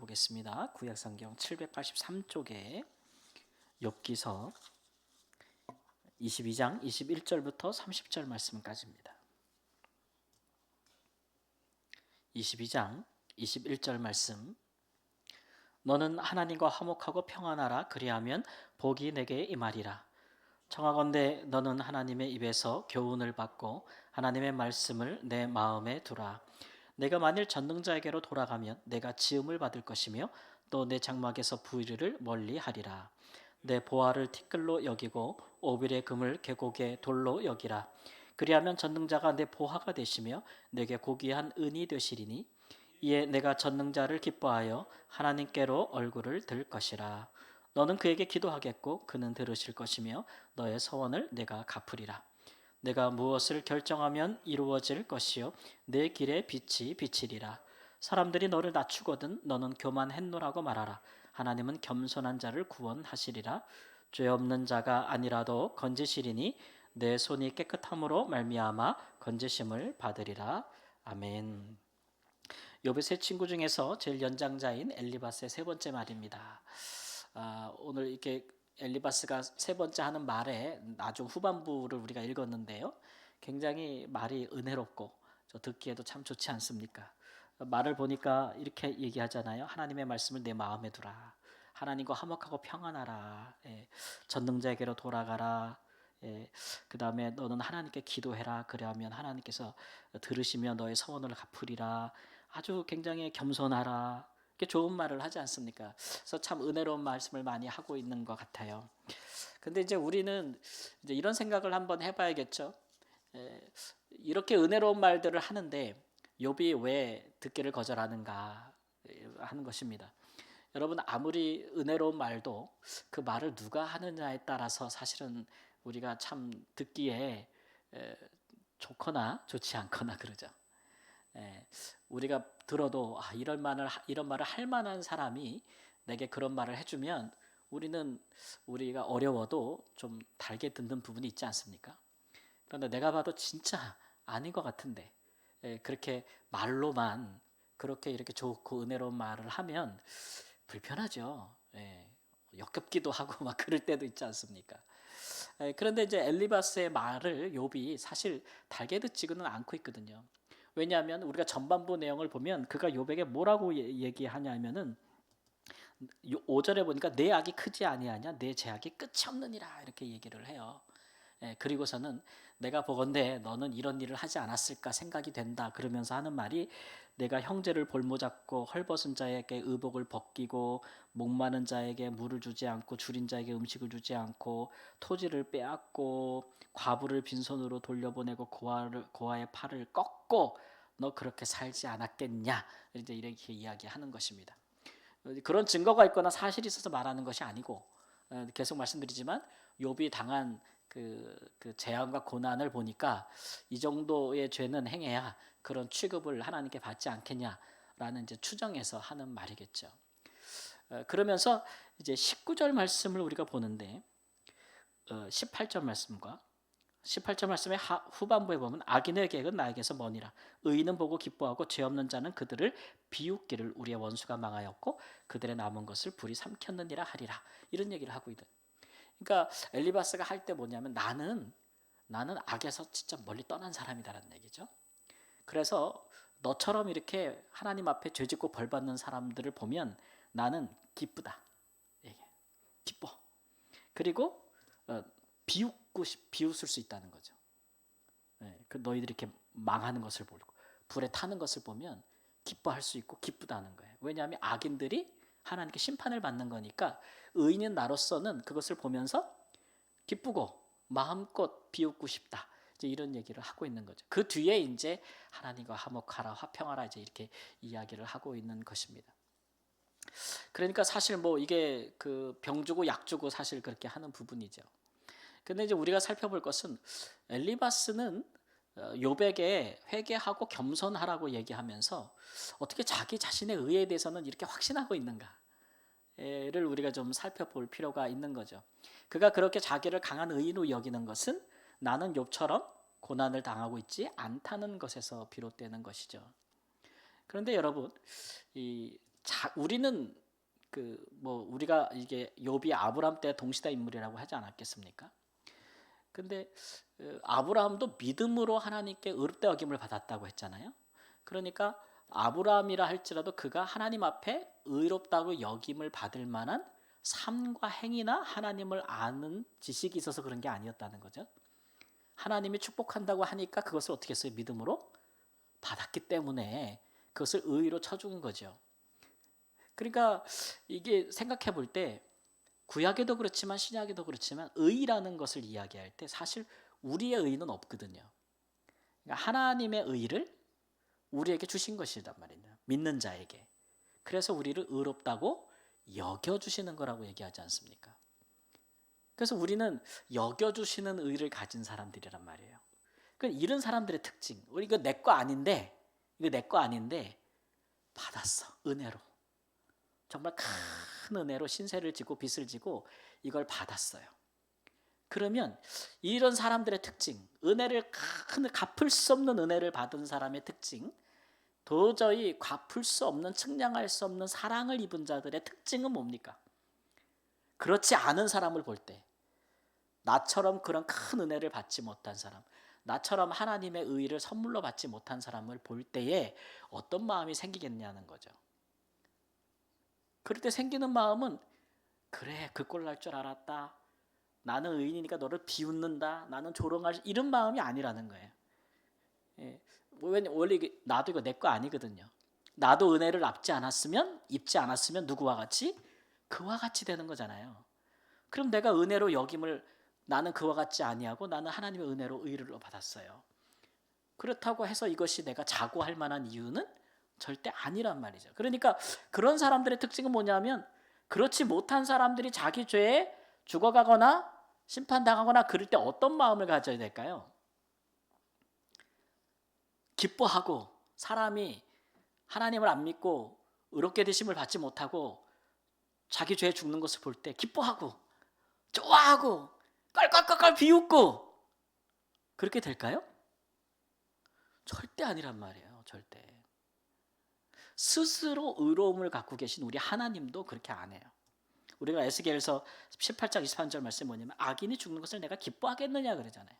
보겠습니다. 구약성경 783쪽에 욥기서 22장 21절부터 30절 말씀까지입니다. 22장 21절 말씀. 너는 하나님과 화목하고 평안하라. 그리하면 복이 내게 임하리라. 청하건대 너는 하나님의 입에서 교훈을 받고 하나님의 말씀을 내 마음에 두라. 내가 만일 전능자에게로 돌아가면 내가 지음을 받을 것이며 또 내 장막에서 불의를 멀리하리라. 내 보화를 티끌로 여기고 오빌의 금을 계곡의 돌로 여기라. 그리하면 전능자가 내 보화가 되시며 내게 고귀한 은이 되시리니 이에 내가 전능자를 기뻐하여 하나님께로 얼굴을 들 것이라. 너는 그에게 기도하겠고 그는 들으실 것이며 너의 서원을 내가 갚으리라. 내가 무엇을 결정하면 이루어질 것이요 내 길에 빛이 비치리라. 사람들이 너를 낮추거든 너는 교만했노라고 말하라. 하나님은 겸손한 자를 구원하시리라. 죄 없는 자가 아니라도 건지시리니 내 손이 깨끗함으로 말미암아 건지심을 받으리라. 아멘. 욥의 세 친구 중에서 제일 연장자인 엘리바스의 세 번째 말입니다. 오늘 이렇게 엘리바스가 세 번째 하는 말의 나중 후반부를 우리가 읽었는데요. 굉장히 말이 은혜롭고 듣기에도 참 좋지 않습니까? 말을 보니까 이렇게 얘기하잖아요. 하나님의 말씀을 내 마음에 두라. 하나님과 화목하고 평안하라. 전능자에게로 돌아가라. 그 다음에 너는 하나님께 기도해라. 그러면 하나님께서 들으시며 너의 서원을 갚으리라. 아주 굉장히 겸손하라. 이렇게 좋은 말을 하지 않습니까? 그래서 참 은혜로운 말씀을 많이 하고 있는 것 같아요. 근데 이제 우리는 이제 이런 생각을 한번 해봐야겠죠. 이렇게 은혜로운 말들을 하는데 욥이 왜 듣기를 거절하는가 하는 것입니다. 여러분 아무리 은혜로운 말도 그 말을 누가 하느냐에 따라서 사실은 우리가 참 듣기에 좋거나 좋지 않거나 그러죠. 우리가 들어도 이런 말을 할 만한 사람이 내게 그런 말을 해주면 우리가 어려워도 좀 달게 듣는 부분이 있지 않습니까? 그런데 내가 봐도 진짜 아닌 것 같은데 그렇게 말로만 그렇게 이렇게 좋고 은혜로운 말을 하면 불편하죠. 역겹기도 하고 막 그럴 때도 있지 않습니까? 그런데 이제 엘리바스의 말을 욥이 사실 달게 듣지는 않고 있거든요. 왜냐하면 우리가 전반부 내용을 보면 그가 욥에게 뭐라고 얘기하냐면은 5절에 보니까 내 악이 크지 아니하냐 내 죄악이 끝이 없느니라 이렇게 얘기를 해요. 그리고서는 내가 보건대 너는 이런 일을 하지 않았을까 생각이 된다 그러면서 하는 말이 내가 형제를 볼모잡고 헐벗은 자에게 의복을 벗기고 목마른 자에게 물을 주지 않고 줄인 자에게 음식을 주지 않고 토지를 빼앗고 과부를 빈손으로 돌려보내고 고아의 팔을 꺾고 너 그렇게 살지 않았겠냐 이제 이렇게 이야기하는 것입니다. 그런 증거가 있거나 사실이 있어서 말하는 것이 아니고 계속 말씀드리지만 욥이 당한 그 재앙과 고난을 보니까 이 정도의 죄는 행해야 그런 취급을 하나님께 받지 않겠냐라는 이제 추정해서 하는 말이겠죠. 그러면서 이제 19절 말씀을 우리가 보는데 18절 말씀과 18절 말씀의 후반부에 보면 악인의 계획은 나에게서 머니라. 의인은 보고 기뻐하고 죄 없는 자는 그들을 비웃기를 우리의 원수가 망하였고 그들의 남은 것을 불이 삼켰느니라 하리라. 이런 얘기를 하고 있거든. 그러니까 엘리바스가 할 때 뭐냐면 나는 악에서 진짜 멀리 떠난 사람이다라는 얘기죠. 그래서 너처럼 이렇게 하나님 앞에 죄짓고 벌받는 사람들을 보면 나는 기쁘다. 기뻐. 그리고 비웃을 수 있다는 거죠. 너희들이 이렇게 망하는 것을 보고 불에 타는 것을 보면 기뻐할 수 있고 기쁘다는 거예요. 왜냐하면 악인들이 하나님께 심판을 받는 거니까 의인인 나로서는 그것을 보면서 기쁘고 마음껏 비웃고 싶다. 이제 이런 얘기를 하고 있는 거죠. 그 뒤에 이제 하나님과 화목하라, 화평하라 이제 이렇게 이야기를 하고 있는 것입니다. 그러니까 사실 뭐 이게 그 병 주고 약 주고 사실 그렇게 하는 부분이죠. 근데 이제 우리가 살펴볼 것은 엘리바스는 욥에게 회개하고 겸손하라고 얘기하면서 어떻게 자기 자신의 의에 대해서는 이렇게 확신하고 있는가를 우리가 좀 살펴볼 필요가 있는 거죠. 그가 그렇게 자기를 강한 의인으로 여기는 것은 나는 욥처럼 고난을 당하고 있지 않다는 것에서 비롯되는 것이죠. 그런데 여러분, 이 우리는 우리가 이게 욥이 아브라함 때 동시대 인물이라고 하지 않았겠습니까? 근데 아브라함도 믿음으로 하나님께 의롭다 여김을 받았다고 했잖아요. 그러니까 아브라함이라 할지라도 그가 하나님 앞에 의롭다고 여김을 받을 만한 삶과 행위나 하나님을 아는 지식이 있어서 그런 게 아니었다는 거죠. 하나님이 축복한다고 하니까 그것을 어떻게 했어요? 믿음으로 받았기 때문에 그것을 의로 쳐준 거죠. 그러니까 이게 생각해 볼 때 구약에도 그렇지만 신약에도 그렇지만 의라는 것을 이야기할 때 사실 우리의 의는 없거든요. 그러니까 하나님의 의를 우리에게 주신 것이란 말이에요. 믿는 자에게. 그래서 우리를 의롭다고 여겨주시는 거라고 얘기하지 않습니까? 그래서 우리는 여겨주시는 의를 가진 사람들이란 말이에요. 그러니까 이런 사람들의 특징. 이거 내 거 아닌데 받았어. 은혜로. 정말 큰 은혜로 신세를 지고 빚을 지고 이걸 받았어요. 그러면 이런 사람들의 특징, 갚을 수 없는 은혜를 받은 사람의 특징, 도저히 갚을 수 없는, 측량할 수 없는 사랑을 입은 자들의 특징은 뭡니까? 그렇지 않은 사람을 볼 때, 나처럼 그런 큰 은혜를 받지 못한 사람, 나처럼 하나님의 의를 선물로 받지 못한 사람을 볼 때에 어떤 마음이 생기겠냐는 거죠. 그럴 때 생기는 마음은, 그래, 그 꼴 날 줄 알았다. 나는 의인이니까 너를 비웃는다. 나는 조롱할, 이런 마음이 아니라는 거예요. 예. 원래 나도 이거 내 거 아니거든요. 나도 은혜를 입지 않았으면 누구와 같이? 그와 같이 되는 거잖아요. 그럼 내가 은혜로 여김을, 나는 그와 같지 아니하고 나는 하나님의 은혜로 의를 받았어요. 그렇다고 해서 이것이 내가 자고할 만한 이유는 절대 아니란 말이죠. 그러니까 그런 사람들의 특징은 뭐냐면, 그렇지 못한 사람들이 자기 죄에 죽어가거나 심판당하거나 그럴 때 어떤 마음을 가져야 될까요? 기뻐하고, 사람이 하나님을 안 믿고 의롭게 되심을 받지 못하고 자기 죄에 죽는 것을 볼 때 기뻐하고 좋아하고 깔깔깔깔 비웃고 그렇게 될까요? 절대 아니란 말이에요. 절대. 스스로 의로움을 갖고 계신 우리 하나님도 그렇게 안 해요. 우리가 에스겔서 18장 23절 말씀이 뭐냐면, 악인이 죽는 것을 내가 기뻐하겠느냐 그러잖아요.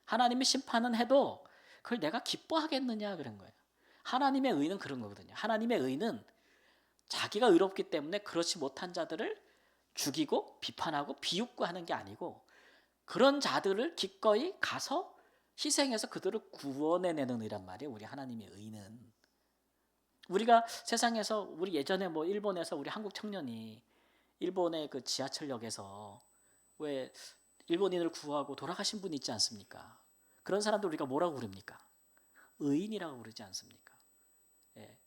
하나님이 심판은 해도 그걸 내가 기뻐하겠느냐 그런 거예요. 하나님의 의는 그런 거거든요. 하나님의 의는 자기가 의롭기 때문에 그렇지 못한 자들을 죽이고 비판하고 비웃고 하는 게 아니고, 그런 자들을 기꺼이 가서 희생해서 그들을 구원해내는 의란 말이에요. 우리 하나님의 의는. 우리가 세상에서, 우리 예전에 일본에서 우리 한국 청년이 일본의 그 지하철역에서 왜 일본인을 구하고 돌아가신 분이 있지 않습니까? 그런 사람들 우리가 뭐라고 부릅니까? 의인이라고 부르지 않습니까? 예.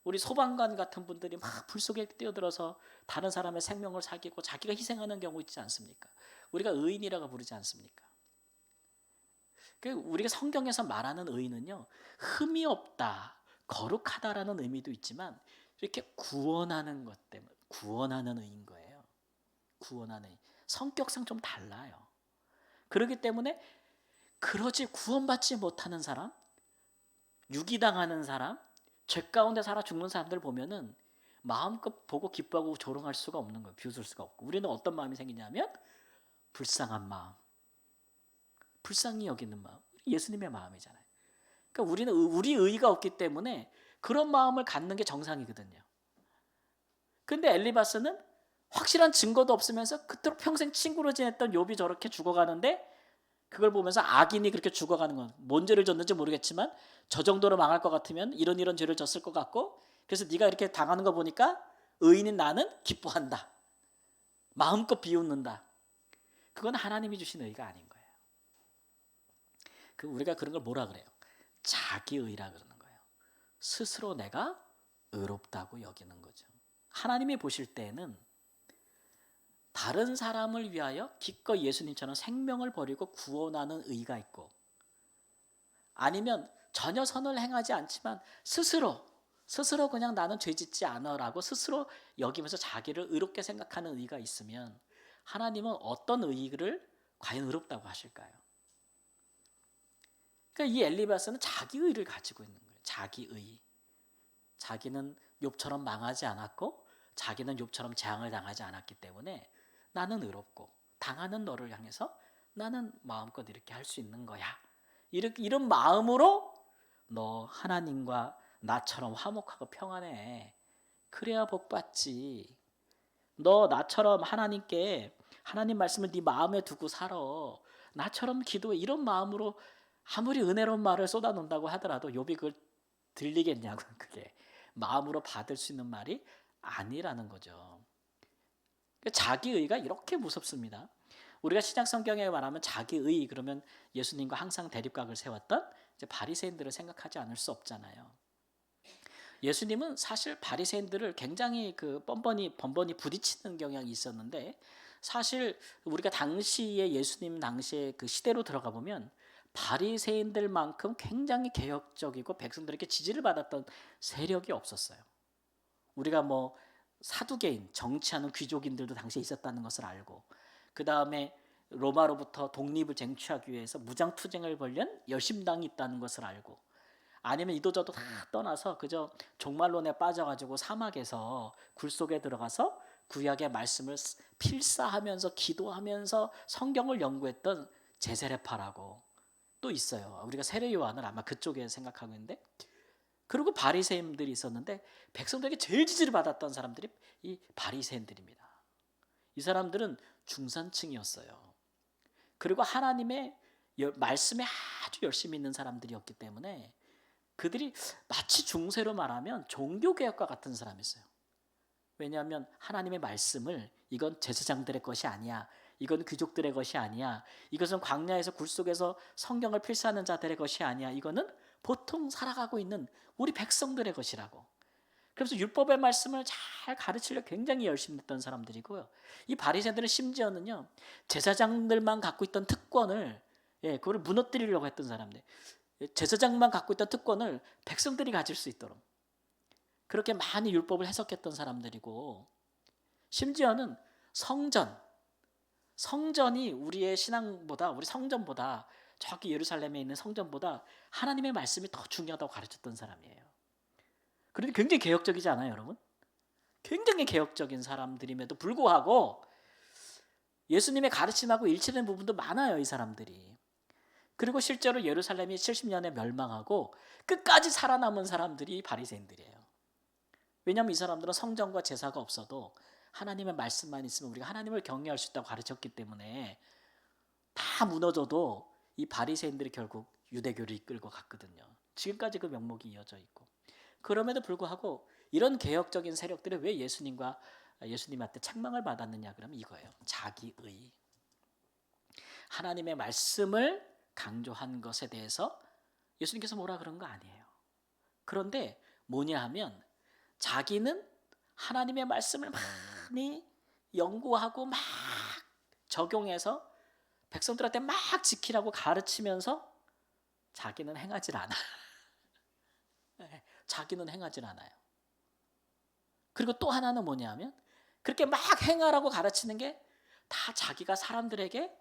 우리 소방관 같은 분들이 막 불 속에 뛰어들어서 다른 사람의 생명을 살리고 자기가 희생하는 경우 있지 않습니까? 우리가 의인이라고 부르지 않습니까? 우리가 성경에서 말하는 의인은요, 흠이 없다, 거룩하다라는 의미도 있지만 이렇게 구원하는 것 때문에 구원하는 의인 거예요. 구원하는 의. 성격상 좀 달라요. 그렇기 때문에 그러지 구원받지 못하는 사람, 유기당하는 사람, 죄 가운데 살아 죽는 사람들 보면은 마음껏 보고 기뻐하고 조롱할 수가 없는 거예요. 비웃을 수가 없고. 우리는 어떤 마음이 생기냐면 불쌍한 마음, 불쌍히 여기는 마음, 예수님의 마음이잖아요. 그러니까 우리는 우리 의의가 없기 때문에 그런 마음을 갖는 게 정상이거든요. 근데 엘리바스는 확실한 증거도 없으면서 그토록 평생 친구로 지냈던 욥이 저렇게 죽어가는데, 그걸 보면서 악인이 그렇게 죽어가는 건 뭔 죄를 졌는지 모르겠지만 저 정도로 망할 것 같으면 이런 죄를 졌을 것 같고, 그래서 네가 이렇게 당하는 거 보니까 의인인 나는 기뻐한다, 마음껏 비웃는다. 그건 하나님이 주신 의가 아닌 거예요. 우리가 그런 걸 뭐라 그래요? 자기의라 그러는 거예요. 스스로 내가 의롭다고 여기는 거죠. 하나님이 보실 때에는 다른 사람을 위하여 기꺼이 예수님처럼 생명을 버리고 구원하는 의가 있고, 아니면 전혀 선을 행하지 않지만 스스로 그냥 나는 죄 짓지 않아라고 스스로 여기면서 자기를 의롭게 생각하는 의가 있으면, 하나님은 어떤 의를 과연 의롭다고 하실까요? 그러니까 이 엘리바스는 자기 의를 가지고 있는 거예요. 자기 의. 자기는 욥처럼 망하지 않았고 자기는 욥처럼 재앙을 당하지 않았기 때문에 나는 의롭고 당하는 너를 향해서 나는 마음껏 이렇게 할 수 있는 거야. 이런 마음으로 너 하나님과 나처럼 화목하고 평안해. 그래야 복 받지. 너 나처럼 하나님 말씀을 네 마음에 두고 살아. 나처럼 기도해. 이런 마음으로 아무리 은혜로운 말을 쏟아놓는다고 하더라도 욥이 그걸 들리겠냐고. 그게 마음으로 받을 수 있는 말이 아니라는 거죠. 자기의가 이렇게 무섭습니다. 우리가 신약 성경에 말하면 자기의 그러면 예수님과 항상 대립각을 세웠던 이제 바리새인들을 생각하지 않을 수 없잖아요. 예수님은 사실 바리새인들을 굉장히 번번이 부딪히는 경향이 있었는데 사실 우리가 당시에 예수님 당시에 그 시대로 들어가 보면 바리새인들만큼 굉장히 개혁적이고 백성들에게 지지를 받았던 세력이 없었어요. 우리가 뭐 사두개인, 정치하는 귀족인들도 당시에 있었다는 것을 알고 그 다음에 로마로부터 독립을 쟁취하기 위해서 무장투쟁을 벌인 열심당이 있다는 것을 알고 아니면 이도저도 다 떠나서 그저 종말론에 빠져가지고 사막에서 굴 속에 들어가서 구약의 말씀을 필사하면서 기도하면서 성경을 연구했던 제세례파라고 또 있어요. 우리가 세례 요한을 아마 그쪽에 생각하고 있는데 그리고 바리새인들이 있었는데 백성들에게 제일 지지를 받았던 사람들이 이 바리새인들입니다. 이 사람들은 중산층이었어요. 그리고 하나님의 말씀에 아주 열심히 있는 사람들이었기 때문에 그들이 마치 중세로 말하면 종교개혁과 같은 사람이었어요. 왜냐하면 하나님의 말씀을 이건 제사장들의 것이 아니야. 이건 귀족들의 것이 아니야. 이것은 광야에서 굴 속에서 성경을 필사하는 자들의 것이 아니야. 이거는 보통 살아가고 있는 우리 백성들의 것이라고. 그래서 율법의 말씀을 잘 가르치려고 굉장히 열심히 했던 사람들이고요. 이 바리새인들은 심지어는요. 제사장들만 갖고 있던 특권을 그걸 무너뜨리려고 했던 사람들. 제사장만 갖고 있던 특권을 백성들이 가질 수 있도록 그렇게 많이 율법을 해석했던 사람들이고 심지어는 성전이 우리의 신앙보다 우리 성전보다 저기 예루살렘에 있는 성전보다 하나님의 말씀이 더 중요하다고 가르쳤던 사람이에요. 그런데 굉장히 개혁적이지 않아요, 여러분? 굉장히 개혁적인 사람들임에도 불구하고 예수님의 가르침하고 일치되는 부분도 많아요, 이 사람들이. 그리고 실제로 예루살렘이 70년에 멸망하고 끝까지 살아남은 사람들이 바리새인들이에요. 왜냐하면 이 사람들은 성전과 제사가 없어도 하나님의 말씀만 있으면 우리가 하나님을 경외할 수 있다고 가르쳤기 때문에 다 무너져도 이 바리새인들이 결국 유대교를 이끌고 갔거든요. 지금까지 그 명목이 이어져 있고 그럼에도 불구하고 이런 개혁적인 세력들이 왜 예수님한테 책망을 받았느냐 그러면 이거예요. 자기의. 하나님의 말씀을 강조한 것에 대해서 예수님께서 뭐라 그런 거 아니에요. 그런데 뭐냐 하면 자기는 하나님의 말씀을 많이 연구하고 막 적용해서 백성들한테 막 지키라고 가르치면서 자기는 행하질 않아. 자기는 행하질 않아요. 그리고 또 하나는 뭐냐 하면 그렇게 막 행하라고 가르치는 게 다 자기가 사람들에게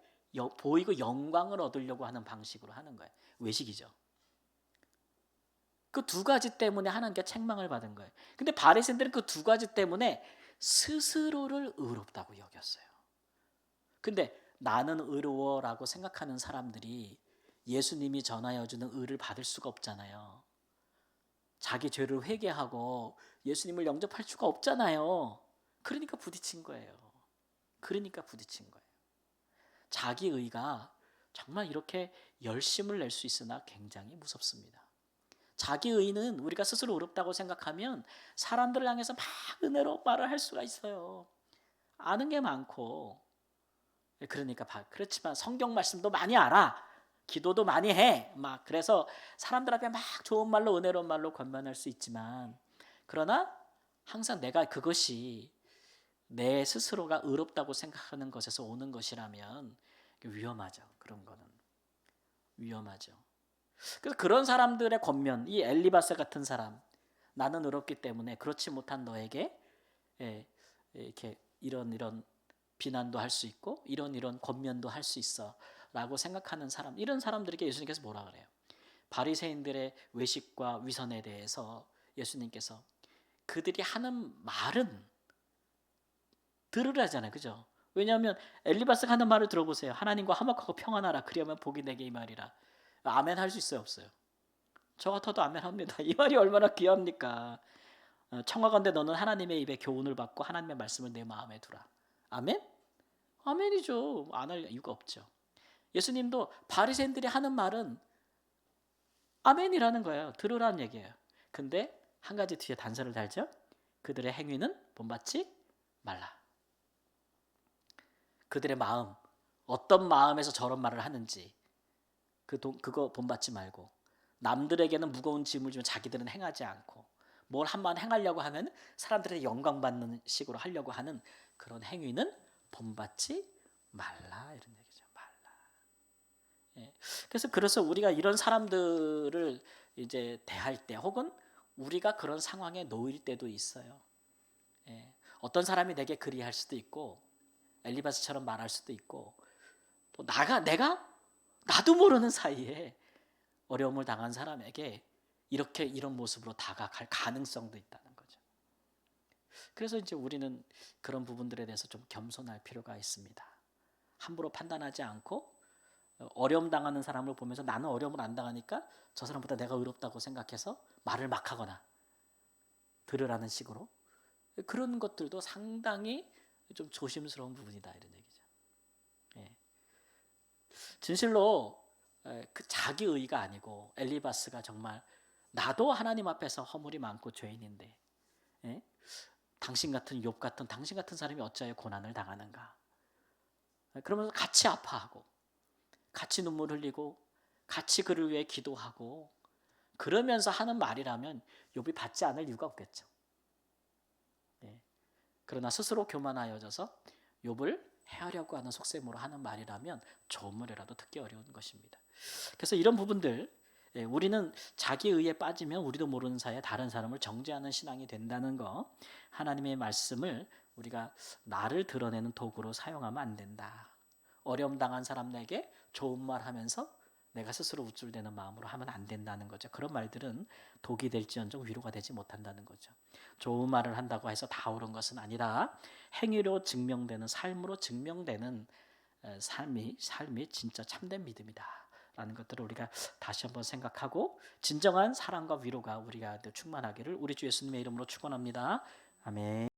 보이고 영광을 얻으려고 하는 방식으로 하는 거예요. 외식이죠. 그 두 가지 때문에 하나님께 책망을 받은 거예요. 근데 바리새인들은 그 두 가지 때문에 스스로를 의롭다고 여겼어요. 근데 나는 의로워라고 생각하는 사람들이 예수님이 전하여 주는 의를 받을 수가 없잖아요. 자기 죄를 회개하고 예수님을 영접할 수가 없잖아요. 그러니까 부딪힌 거예요. 자기 의가 정말 이렇게 열심을 낼 수 있으나 굉장히 무섭습니다. 자기 의는 우리가 스스로 의롭다고 생각하면 사람들을 향해서 막 은혜로 말을 할 수가 있어요. 아는 게 많고 그러니까 그렇지만 성경 말씀도 많이 알아. 기도도 많이 해. 막 그래서 사람들 앞에 막 좋은 말로 은혜로운 말로 권면할 수 있지만 그러나 항상 내가 그것이 내 스스로가 의롭다고 생각하는 것에서 오는 것이라면 위험하죠. 그런 거는 위험하죠. 그래서 그런 사람들의 권면, 이 엘리바스 같은 사람, 나는 의롭기 때문에 그렇지 못한 너에게 이렇게 이런 비난도 할 수 있고 이런 권면도 할 수 있어라고 생각하는 사람, 이런 사람들에게 예수님께서 뭐라 그래요? 바리새인들의 외식과 위선에 대해서 예수님께서 그들이 하는 말은 들으라잖아요. 그죠? 왜냐하면 엘리바스가 하는 말을 들어보세요. 하나님과 화목하고 평안하라. 그리하면 복이 내게 이 말이라. 아멘 할 수 있어요, 없어요? 저 같아도 아멘 합니다. 이 말이 얼마나 귀합니까? 청하건대 너는 하나님의 입에 교훈을 받고 하나님의 말씀을 내 마음에 두라. 아멘? 아멘이죠. 안 할 이유가 없죠. 예수님도 바리새인들이 하는 말은 아멘이라는 거예요. 들으라는 얘기예요. 근데 한 가지 뒤에 단서를 달죠. 그들의 행위는 본받지 말라. 그들의 마음, 어떤 마음에서 저런 말을 하는지 그거 본받지 말고, 남들에게는 무거운 짐을 주면 자기들은 행하지 않고, 뭘 한번 행하려고 하면 사람들의 영광받는 식으로 하려고 하는 그런 행위는 본받지 말라, 이런 얘기죠. 말라. 예. 그래서 우리가 이런 사람들을 이제 대할 때, 혹은 우리가 그런 상황에 놓일 때도 있어요. 예. 어떤 사람이 내게 그리할 수도 있고, 엘리바스처럼 말할 수도 있고, 또 나도 모르는 사이에 어려움을 당한 사람에게 이런 모습으로 다가갈 가능성도 있다는 거죠. 그래서 이제 우리는 그런 부분들에 대해서 좀 겸손할 필요가 있습니다. 함부로 판단하지 않고, 어려움 당하는 사람을 보면서 나는 어려움을 안 당하니까 저 사람보다 내가 의롭다고 생각해서 말을 막 하거나 들으라는 식으로, 그런 것들도 상당히 좀 조심스러운 부분이다, 이런 얘기죠. 예. 진실로 그 자기 의가 아니고 엘리바스가 정말 나도 하나님 앞에서 허물이 많고 죄인인데, 예? 당신 같은 욥 같은 당신 같은 사람이 어찌하여 고난을 당하는가? 그러면서 같이 아파하고, 같이 눈물 흘리고, 같이 그를 위해 기도하고, 그러면서 하는 말이라면 욥이 받지 않을 이유가 없겠죠. 예. 그러나 스스로 교만하여져서 욥을 해하려고 하는 속셈으로 하는 말이라면 조물이라도 듣기 어려운 것입니다. 그래서 이런 부분들, 우리는 자기 의에 빠지면 우리도 모르는 사이에 다른 사람을 정죄하는 신앙이 된다는 거, 하나님의 말씀을 우리가 나를 드러내는 도구로 사용하면 안 된다. 어려움 당한 사람에게 좋은 말 하면서 내가 스스로 우쭐대는 마음으로 하면 안 된다는 거죠. 그런 말들은 독이 될지언정 위로가 되지 못한다는 거죠. 좋은 말을 한다고 해서 다 옳은 것은 아니라 행위로 증명되는, 삶으로 증명되는 삶이 진짜 참된 믿음이다 라는 것들을 우리가 다시 한번 생각하고, 진정한 사랑과 위로가 우리가 충만하기를 우리 주 예수님의 이름으로 축원합니다. 아멘.